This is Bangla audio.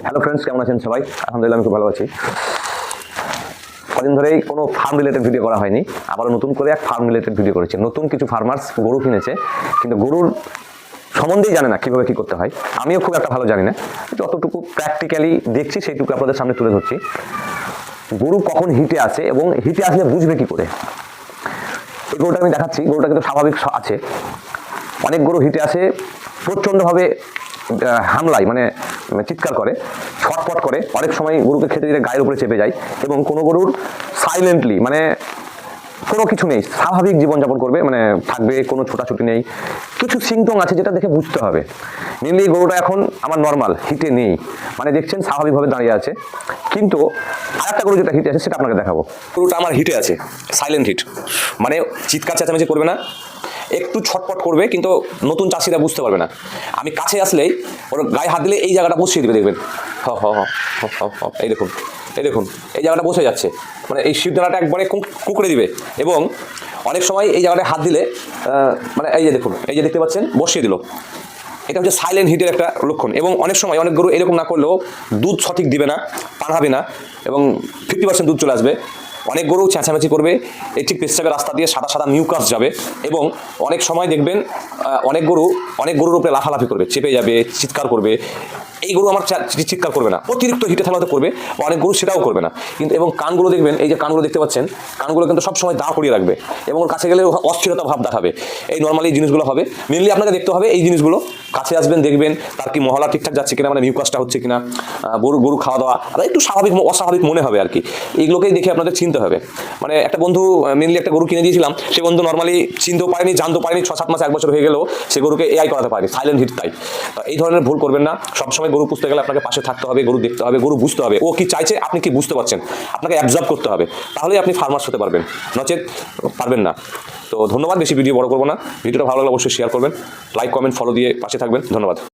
হ্যালো ফ্রেন্ডস, কেমন আছেন সবাই? আলহামদুলিল্লাহ আমি খুব ভালো আছি। কদিন ধরেই কোনো ফার্ম রিলেটেড ভিডিও করা হয়নি, আবারও নতুন করে এক ফার্ম রিলেটেড ভিডিও করেছে। নতুন কিছু ফার্মার্স গরু কিনেছে, কিন্তু গরুর সম্বন্ধেই জানে না কীভাবে কী করতে হয়। আমিও খুব একটা ভালো জানি না, যতটুকু প্র্যাকটিক্যালি দেখছি সেইটুকু আপনাদের সামনে তুলে ধরছি। গরু কখন হিটে আসে এবং হিটে আসলে বুঝবে কী করে, এই গরুটা আমি দেখাচ্ছি। গরুটা কিন্তু স্বাভাবিক আছে। অনেক গরু হিটে আসে প্রচণ্ডভাবে হামলায়, মানে চিৎকার করে, ছটফট করে, অনেক সময় গরুকে খেতে দিলে গায়ের উপরে চেপে যায়, এবং কোনো গরুর সাইলেন্টলি, মানে কোনো কিছু নেই, স্বাভাবিক জীবনযাপন করবে, মানে থাকবে, কোনো ছোটাছুটি নেই। কিছু সিমটম আছে যেটা দেখে বুঝতে হবে। মেনলি গরুটা এখন আমার নর্মাল, হিটে নেই, মানে দেখছেন স্বাভাবিকভাবে দাঁড়িয়ে আছে। কিন্তু আরেকটা গরু যেটা হিটে আছে সেটা আপনাকে দেখাবো। গরুটা আমার হিটে আছে, সাইলেন্ট হিট, মানে চিৎকার চেঁচামেচি করবে না, একটু ছটপট করবে, কিন্তু নতুন চাষিরা বুঝতে পারবে না। আমি কাছে আসলেই ওর গায়ে হাত দিলে এই জায়গাটা বসিয়ে দেবে, দেখবেন। এই দেখুন, এই দেখুন, এই জায়গাটা বসে যাচ্ছে, মানে এই শিরদাঁড়াটা একবারে কুঁকড়ে দিবে। এবং অনেক সময় এই জায়গাটায় হাত দিলে মানে এই যে দেখুন, এই যে দেখতে পাচ্ছেন বসিয়ে দিল। এটা হচ্ছে সাইলেন্ট হিটের একটা লক্ষণ। এবং অনেক সময় অনেক গরু এরকম না করলেও দুধ সঠিক দিবে না, পাঠাবে না, এবং 50% দুধ চলে আসবে। অনেক গরু চেঁচামেচি করবে, এই ঠিক পেচ্ছাপের রাস্তা দিয়ে সাদা সাদা মিউকাস যাবে। এবং অনেক সময় দেখবেন অনেক গরুর উপরে লাফালাফি করবে, চেপে যাবে, চিৎকার করবে। এই গরু আমার চিৎকার করবে না, অতিরিক্ত হিটে থালাতে করবে, বা অনেক গরু সেটাও করবে না। কিন্তু এবং কানগুলো দেখবেন, এই যে কানগুলো দেখতে পাচ্ছেন, কানগুলো কিন্তু সবসময় দাঁড় করিয়ে রাখবে, এবং ওর কাছে গেলে অস্থিরতা ভাব দেখাবে। এই নর্মালি এই জিনিসগুলো হবে। মেনলি আপনাকে দেখতে হবে এই জিনিসগুলো, কাছে আসবেন, দেখবেন তার কি মহলা ঠিকঠাক যাচ্ছে কিনা, মানে মিউকাসটা হচ্ছে কিনা, গরু খাওয়া দাওয়া আর একটু স্বাভাবিক অস্বাভাবিক মনে হবে আর কি। এইগুলোকেই দেখে আপনাদের চিনতে হবে। মানে একটা বন্ধু মেনলি একটা গরু কিনে দিয়েছিলাম, সে বন্ধু নর্মালি চিনতেও পারেনি, জানতেও পারেনি, 6-7 মাস 1 বছর হয়ে গেলেও সে গরুকে এআই করাতে পারেনি, সাইলেন্ট হিট। তাই তো এই ধরনের ভুল করবেন না। সবসময় গরু পুষতে গেলে আপনাকে পাশে থাকতে হবে, গরু দেখতে হবে, গরু বুঝতে হবে ও কি চাইছে, আপনি কি বুঝতে পারছেন, আপনাকে অ্যাবজর্ব করতে হবে, তাহলেই আপনি ফার্মার্স হতে পারবেন, নচেত পারবেন না। তো ধন্যবাদ, বেশি ভিডিও বড় করবো না। ভিডিওটা ভালো লাগলে অবশ্যই শেয়ার করবেন, লাইক কমেন্ট ফলো দিয়ে পাশে থাকবেন। ধন্যবাদ।